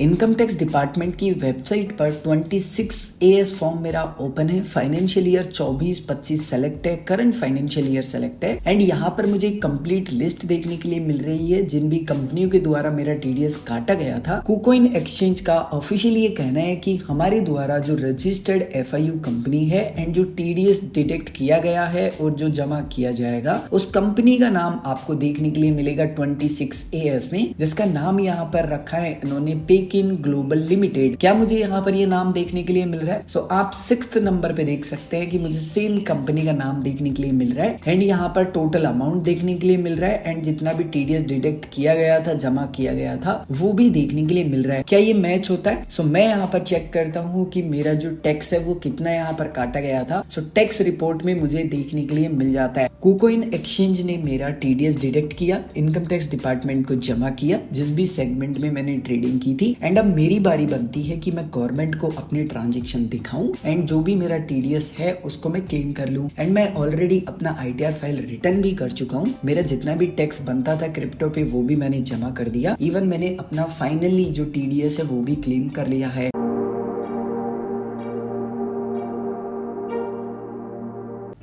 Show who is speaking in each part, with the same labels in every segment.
Speaker 1: Income tax department की website पर 26 as form मेरा ओपन है। फाइनेंशियल ईयर 24-25 सेलेक्ट है, करंट फाइनेंशियल ईयर सेलेक्ट है एंड यहाँ पर मुझे कंप्लीट लिस्ट देखने के लिए मिल रही है जिन भी कंपनियों के द्वारा मेरा टीडीएस काटा गया था। कुकॉइन एक्सचेंज का ऑफिशियली ये कहना है कि हमारे द्वारा जो रजिस्टर्ड एफआईयू कंपनी है एंड जो टीडीएस डिटेक्ट किया गया है और जो जमा किया जाएगा उस कंपनी का नाम आपको देखने के लिए मिलेगा 26 एएस में, जिसका नाम यहाँ पर रखा है इन्होंने पेकिन ग्लोबल लिमिटेड। क्या मुझे यहाँ पर ये नाम देखने के लिए मिल रहा है? सो आप 6th नंबर पे देख सकते हैं कि मुझे सेम कंपनी का नाम देखने के लिए मिल रहा है एंड यहाँ पर टोटल अमाउंट देखने के लिए मिल रहा है एंड जितना भी टीडीएस डिटेक्ट किया गया था, जमा किया गया था, वो भी देखने के लिए मिल रहा है। क्या ये मैच होता है? सो मैं यहाँ पर चेक करता हूँ कि मेरा जो टैक्स है वो कितना यहाँ पर काटा गया था। सो टैक्स रिपोर्ट में मुझे देखने के लिए मिल जाता है कुकॉइन एक्सचेंज ने मेरा टीडीएस डिटेक्ट किया, इनकम टैक्स डिपार्टमेंट को जमा किया जिस भी सेगमेंट में मैंने ट्रेडिंग की थी एंड अब मेरी बारी बनती है कि मैं गवर्नमेंट को अपने ट्रांजैक्शन दिखाऊं एंड जो भी मेरा टीडीएस है उसको मैं क्लेम कर लूं। एंड मैं ऑलरेडी अपना आईटीआर फाइल रिटर्न भी कर चुका हूं। मेरा जितना भी टैक्स बनता था क्रिप्टो पे वो भी मैंने जमा कर दिया। इवन मैंने अपना फाइनली जो टीडीएस है वो भी क्लेम कर लिया है।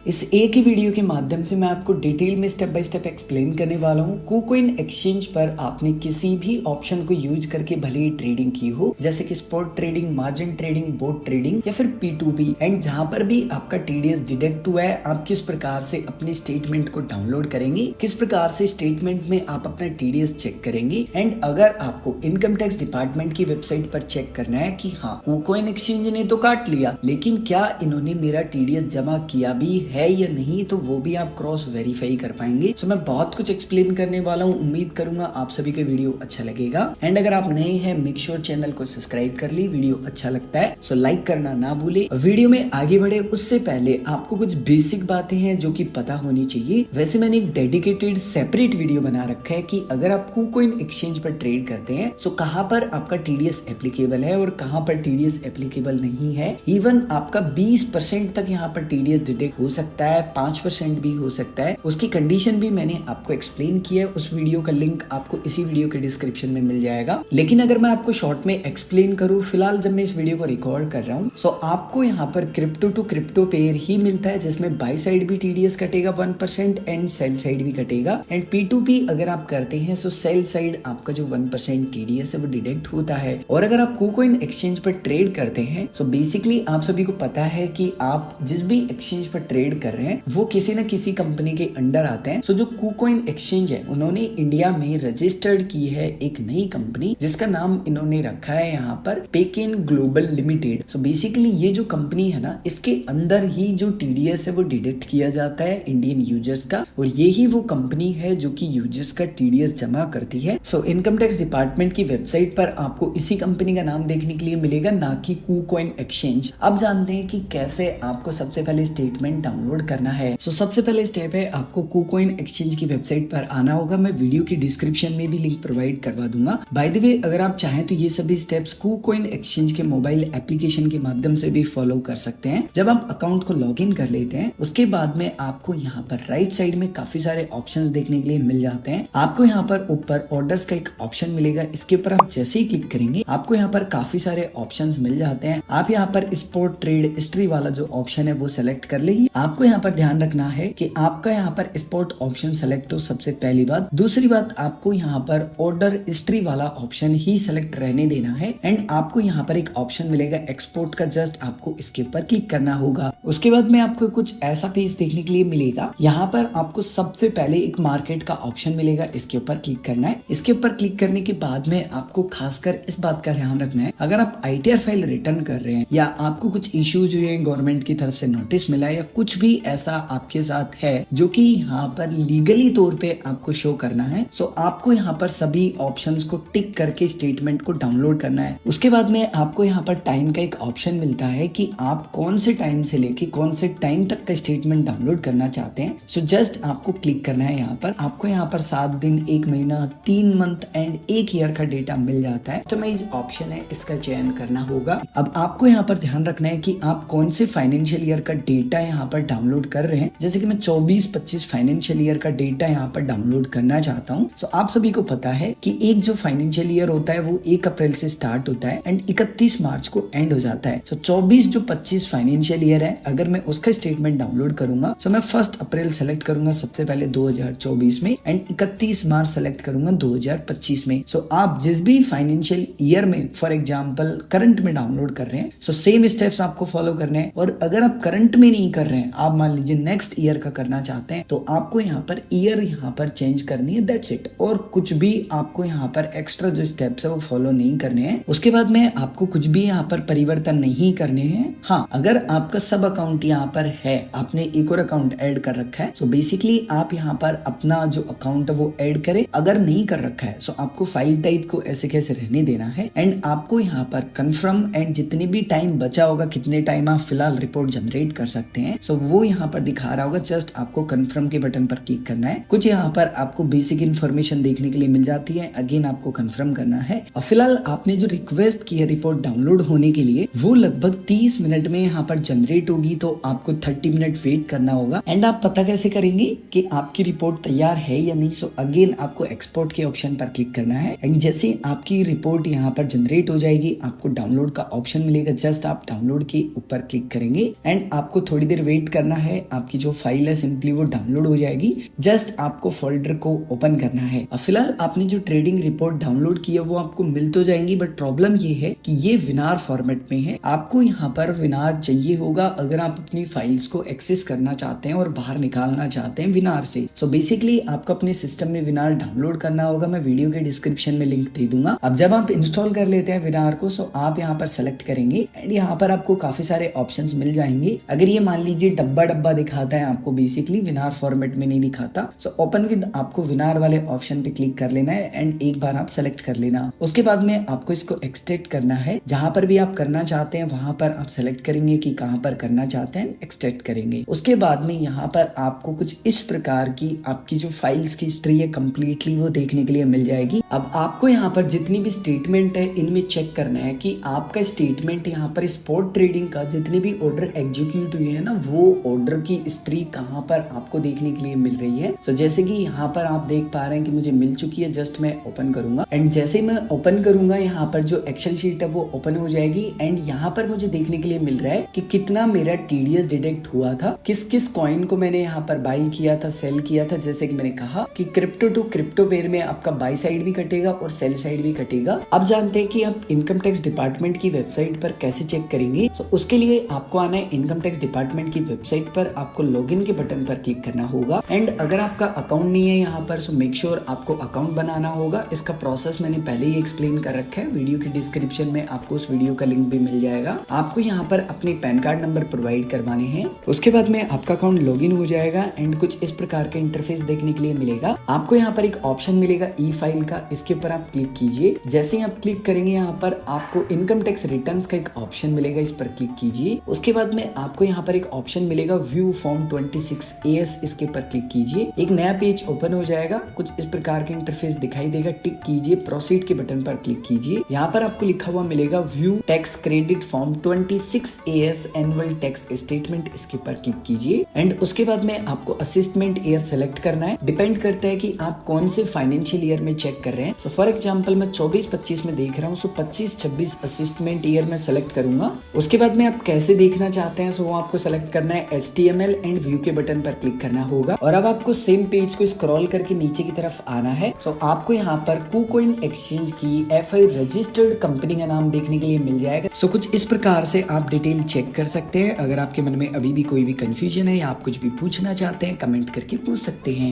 Speaker 1: इस एक ही वीडियो के माध्यम से मैं आपको डिटेल में स्टेप बाय स्टेप एक्सप्लेन करने वाला हूँ। कुकॉइन एक्सचेंज पर आपने किसी भी ऑप्शन को यूज करके भले ही ट्रेडिंग की हो, जैसे कि spot trading, margin trading, boat trading या फिर P2P, एंड जहां पर भी आपका टीडीएस डिडक्ट हुआ है, आप किस प्रकार से अपनी स्टेटमेंट को डाउनलोड करेंगे, किस प्रकार से स्टेटमेंट में आप अपना टीडीएस चेक करेंगे। एंड अगर आपको इनकम टैक्स डिपार्टमेंट की वेबसाइट पर चेक करना है कि हाँ कुकॉइन एक्सचेंज ने तो काट लिया लेकिन क्या इन्होंने मेरा टीडीएस जमा किया भी है या नहीं, तो वो भी आप क्रॉस वेरीफाई कर पाएंगे। सो मैं बहुत कुछ एक्सप्लेन करने वाला हूँ। उम्मीद करूंगा आप सभी को वीडियो अच्छा लगेगा एंड अगर आप नए हैं मेक श्योर चैनल को सब्सक्राइब कर ली। वीडियो अच्छा लगता है सो लाइक करना ना भूले। वीडियो में आगे बढ़े उससे पहले आपको कुछ बेसिक बातें हैं जो कि पता होनी चाहिए। वैसे मैंने एक डेडिकेटेड सेपरेट वीडियो बना रखा है कि अगर आप कुकॉइन एक्सचेंज पर ट्रेड करते हैं सो कहां पर आपका टीडीएस एप्लीकेबल है और कहां पर टीडीएस एप्लीकेबल नहीं है। इवन आपका 20% तक यहाँ पर टीडीएस डिटेक्ट हो सकता है, 5% भी हो सकता है। उसकी कंडीशन भी मैंने आपको एक्सप्लेन किया है। उस वीडियो का लिंक आपको इसी वीडियो के डिस्क्रिप्शन में मिल जाएगा। लेकिन अगर मैं आपको शॉर्ट में एक्सप्लेन करूं, फिलहाल जब मैं इस वीडियो को रिकॉर्ड कर रहा हूं सो आपको यहाँ पर क्रिप्टो टू क्रिप्टो पेयर ही मिलता है जिसमें बाय साइड भी टीडीएस कटेगा 1% एंड सेल साइड भी कटेगा। एंड P2P अगर आप करते हैं सो सेल साइड आपका जो 1% टीडीएस है वो डिडक्ट होता है। और अगर आप कुकॉइन एक्सचेंज पर ट्रेड करते हैं सो बेसिकली आप सभी को पता है कि आप जिस भी एक्सचेंज पर ट्रेड कर रहे हैं वो किसी न किसी कंपनी के अंडर आते हैं। सो जो कुकॉइन एक्सचेंज है उन्होंने इंडिया में रजिस्टर्ड की है एक नई कंपनी जिसका नाम इन्होंने रखा है यहाँ पर Pekin global limited. So basically ये जो कंपनी है ना इसके अंदर ही जो टीडीएस है वो डिडक्ट किया जाता है इंडियन यूजर्स का, और यही वो कंपनी है जो कि यूजर्स का टीडीएस जमा करती है। सो इनकम टैक्स डिपार्टमेंट की वेबसाइट पर आपको इसी कंपनी का नाम देखने के लिए मिलेगा, ना कि कुकॉइन एक्सचेंज। अब जानते हैं कि कैसे आपको सबसे पहले स्टेटमेंट डाउनलोड करना है। सो सबसे पहले स्टेप है आपको कुकॉइन एक्सचेंज की वेबसाइट पर आना होगा। मैं वीडियो की डिस्क्रिप्शन में भी लिंक प्रोवाइड करवा दूंगा। बाय द वे अगर आप चाहें तो ये सभी स्टेप्स कुकॉइन एक्सचेंज के मोबाइल एप्लीकेशन के माध्यम से भी फॉलो कर सकते हैं। जब आप अकाउंट को लॉग इन कर लेते हैं उसके बाद में आपको यहाँ पर राइट साइड में काफी सारे ऑप्शंस देखने के लिए मिल जाते हैं। आपको यहाँ पर ऊपर ऑर्डर्स का एक ऑप्शन मिलेगा, इसके ऊपर आप जैसे ही क्लिक करेंगे आपको यहाँ पर काफी सारे ऑप्शंस मिल जाते हैं। आप यहाँ पर स्पॉट ट्रेड हिस्ट्री वाला जो ऑप्शन है वो सिलेक्ट कर लेंगे। आपको यहाँ पर ध्यान रखना है कि आपका यहाँ पर स्पॉट ऑप्शन सेलेक्ट हो, सबसे पहली बात। दूसरी बात आपको यहाँ पर ऑर्डर हिस्ट्री वाला ऑप्शन ही सेलेक्ट रहने देना है एंड आपको यहाँ पर एक ऑप्शन मिलेगा एक्सपोर्ट का, जस्ट आपको इसके ऊपर क्लिक करना होगा। उसके बाद में आपको कुछ ऐसा पेज देखने के लिए मिलेगा। यहाँ पर आपको सबसे पहले एक मार्केट का ऑप्शन मिलेगा, इसके ऊपर क्लिक करना है। इसके ऊपर क्लिक करने के बाद में आपको खासकर इस बात का ध्यान रखना है, अगर आप आईटीआर फाइल रिटर्न कर रहे हैं या आपको कुछ इश्यूज हुए गवर्नमेंट की तरफ से नोटिस मिला या कुछ भी ऐसा आपके साथ है जो कि यहाँ पर लीगली तौर पे आपको शो करना है, सो आपको यहाँ पर सभी ऑप्शंस को टिक करके स्टेटमेंट को डाउनलोड करना है। उसके बाद में आपको यहाँ पर टाइम का एक ऑप्शन मिलता है कि आप कौन से टाइम से लेके कौन से टाइम तक का स्टेटमेंट डाउनलोड करना चाहते हैं। सो जस्ट आपको क्लिक करना है। यहाँ पर आपको यहाँ पर 7 दिन, 1 महीना, 3 मंथ एंड 1 ईयर का डेटा मिल जाता है। कस्टमाइज ऑप्शन है, इसका चयन करना होगा। अब आपको यहाँ पर ध्यान रखना है कि आप कौन से फाइनेंशियल ईयर का डेटा यहाँ पर डाउनलोड कर रहे हैं, जैसे कि मैं 24-25 फाइनेंशियल ईयर का डेटा यहाँ पर डाउनलोड करना चाहता हूँ। तो आप सभी को पता है कि एक जो फाइनेंशियल ईयर होता है वो 1 अप्रैल से स्टार्ट होता है एंड 31 मार्च को एंड हो जाता है। तो 24-25 फाइनेंशियल ईयर है, अगर मैं उसका स्टेटमेंट डाउनलोड करूंगा तो मैं 1 अप्रैल सेलेक्ट करूंगा सबसे पहले 2024 में एंड 31 मार्च सेलेक्ट करूंगा 2025 में। सो आप जिस भी फाइनेंशियल ईयर में फॉर एग्जांपल करंट में डाउनलोड कर रहे हैं, सो सेम स्टेप्स आपको फॉलो करने हैं। और अगर आप करंट में नहीं कर रहे हैं, आप मान लीजिए नेक्स्ट ईयर का करना चाहते हैं, तो आपको यहाँ पर ईयर यहाँ पर चेंज करनी है, दैट्स इट। और कुछ भी आपको यहाँ पर एक्स्ट्रा जो स्टेप्स है वो फॉलो नहीं करने हैं। उसके बाद में आपको कुछ भी यहाँ पर परिवर्तन नहीं करने हैं। हाँ, अगर आपका सब अकाउंट यहाँ पर है, आपने एक और अकाउंट ऐड कर रखा है, सो बेसिकली आप यहाँ पर अपना जो अकाउंट है वो ऐड करें। अगर नहीं कर रखा है, सो आपको फाइल टाइप को ऐसे कैसे रहने देना है एंड आपको यहाँ पर कंफर्म एंड जितने भी टाइम बचा होगा, कितने टाइम आप फिलहाल रिपोर्ट जनरेट कर सकते हैं, सो वो यहाँ पर दिखा रहा होगा। जस्ट आपको कंफर्म के बटन पर क्लिक करना है। कुछ यहाँ पर आपको बेसिक इन्फॉर्मेशन देखने के लिए मिल जाती है, अगेन आपको कंफर्म करना है। और फिलहाल आपने जो रिक्वेस्ट की है रिपोर्ट डाउनलोड होने के लिए, वो लगभग 30 मिनट में यहाँ पर जनरेट होगी, तो आपको 30 मिनट वेट करना होगा। एंड आप पता कैसे करेंगे कि आपकी रिपोर्ट तैयार है या नहीं? सो अगेन आपको एक्सपोर्ट के ऑप्शन पर क्लिक करना है एंड जैसे आपकी रिपोर्ट यहाँ पर जनरेट हो जाएगी, आपको डाउनलोड का ऑप्शन मिलेगा। जस्ट आप डाउनलोड के ऊपर क्लिक करेंगे एंड आपको थोड़ी देर वेट करना है। आपकी जो फाइल है सिंपली वो डाउनलोड हो जाएगी। जस्ट आपको फोल्डर को ओपन करना है। अब फिलहाल आपने जो ट्रेडिंग रिपोर्ट डाउनलोड की है वो आपको मिल तो जाएंगी, बट प्रॉब्लम ये है कि ये विनार फॉर्मेट में है। आपको यहाँ पर विनार चाहिए होगा अगर आप अपनी फाइल्स को एक्सेस करना चाहते हैं और बाहर निकालना चाहते हैं विनार से। सो बेसिकली आपको अपने सिस्टम में विनार डाउनलोड करना होगा। मैं वीडियो के डिस्क्रिप्शन में लिंक दे दूंगा। अब जब आप इंस्टॉल कर लेते हैं विनार को, सो आप यहाँ पर सेलेक्ट करेंगे एंड यहाँ पर आपको काफी सारे ऑप्शंस मिल जाएंगे। अगर ये मान लीजिए डब्बा दिखाता है आपको, बेसिकली विनार फॉर्मेट में नहीं दिखाता, सो ओपन विद आपको विनार वाले ऑप्शन पे क्लिक कर लेना है एंड एक बार आप सेलेक्ट कर लेना। उसके बाद में आपको इसको एक्सट्रैक्ट करना है। जहां पर भी आप करना चाहते हैं वहां पर आप सेलेक्ट करेंगे कि कहां पर करना चाहते हैं, एक्सट्रैक्ट करेंगे। उसके बाद में यहाँ पर आपको कुछ इस प्रकार की आपकी जो फाइल्स की हिस्ट्री है कंप्लीटली वो देखने के लिए मिल जाएगी। अब आपको यहाँ पर जितनी भी स्टेटमेंट है इनमें चेक करना है कि आपका स्टेटमेंट यहाँ पर स्पॉट ट्रेडिंग का जितने भी ऑर्डर एग्जीक्यूट हुए हैं ना, वो ऑर्डर की हिस्ट्री कहाँ पर आपको देखने के लिए मिल रही है। सो जैसे कि यहाँ पर आप देख पा रहे हैं कि मुझे मिल चुकी है। जस्ट मैं ओपन करूंगा एंड जैसे मैं ओपन करूंगा यहाँ पर जो एक्सेल शीट है वो ओपन हो जाएगी एंड यहाँ पर मुझे देखने के लिए मिल रहा है कि कितना मेरा टीडीएस डिडक्ट हुआ था, किस किस कॉइन को मैंने यहाँ पर बाई किया था, सेल किया था। जैसे कि मैंने कहा कि क्रिप्टो टू क्रिप्टो पेयर में आपका बाई साइड भी कटेगा और सेल साइड भी कटेगा। अब जानते हैं कि आप इनकम टैक्स डिपार्टमेंट की वेबसाइट पर कैसे चेक करेंगे। सो उसके लिए आपको आना है इनकम टैक्स डिपार्टमेंट की वेबसाइट पर, आपको लॉगिन के बटन पर क्लिक करना होगा एंड अगर आपका अकाउंट नहीं है यहाँ पर, सो मेक श्योर आपको अकाउंट बनाना होगा। इसका प्रोसेस मैंने पहले ही एक्सप्लेन कर रखा है, वीडियो के डिस्क्रिप्शन में आपको उस वीडियो का लिंक भी मिल जाएगा। आपको यहाँ पर अपने पैन कार्ड नंबर प्रोवाइड करवाने हैं। उसके बाद में आपका अकाउंट लॉगिन हो जाएगा एंड कुछ इस प्रकार का इंटरफेस देखने के लिए मिलेगा। आपको यहाँ पर एक ऑप्शन मिलेगा ई फाइल का, इसके ऊपर आप क्लिक कीजिए। जैसे ही आप क्लिक करेंगे यहाँ पर आपको इनकम टैक्स रिटर्न्स का एक ऑप्शन मिलेगा, इस पर क्लिक कीजिए। उसके बाद में आपको यहाँ पर एक ऑप्शन मिलेगा व्यू फॉर्म 26AS, इसके ऊपर क्लिक कीजिए। एक नया पेज ओपन हो जाएगा, कुछ इस प्रकार के इंटरफेस दिखाई देगा। टिक कीजिए, प्रोसीड के बटन पर क्लिक कीजिए। यहाँ पर आपको लिखा हुआ मिलेगा view tax credit form 26AS annual tax statement, इसके ऊपर क्लिक कीजिए एंड उसके बाद में आपको असिस्टमेंट ईयर सेलेक्ट करना है। डिपेंड करता है कि आप कौन से फाइनेंशियल ईयर में चेक कर रहे हैं। सो फॉर एग्जांपल मैं 24-25 में देख रहा हूँ, सो 25-26 असिस्टमेंट ईयर में सेलेक्ट करूंगा। उसके बाद में आप कैसे देखना चाहते हैं, सो वो आपको सेलेक्ट करना है HTML एंड व्यू के बटन पर क्लिक करना होगा और अब आपको सेम पेज को स्क्रॉल करके नीचे की तरफ आना है। सो आपको यहाँ पर KuCoin एक्सचेंज की FI रजिस्टर्ड कंपनी का नाम देखने के लिए मिल जाएगा। सो कुछ इस प्रकार से आप डिटेल चेक कर सकते हैं। अगर आपके मन में अभी भी कोई भी कंफ्यूजन है या आप कुछ भी पूछना चाहते हैं, कमेंट करके पूछ सकते हैं।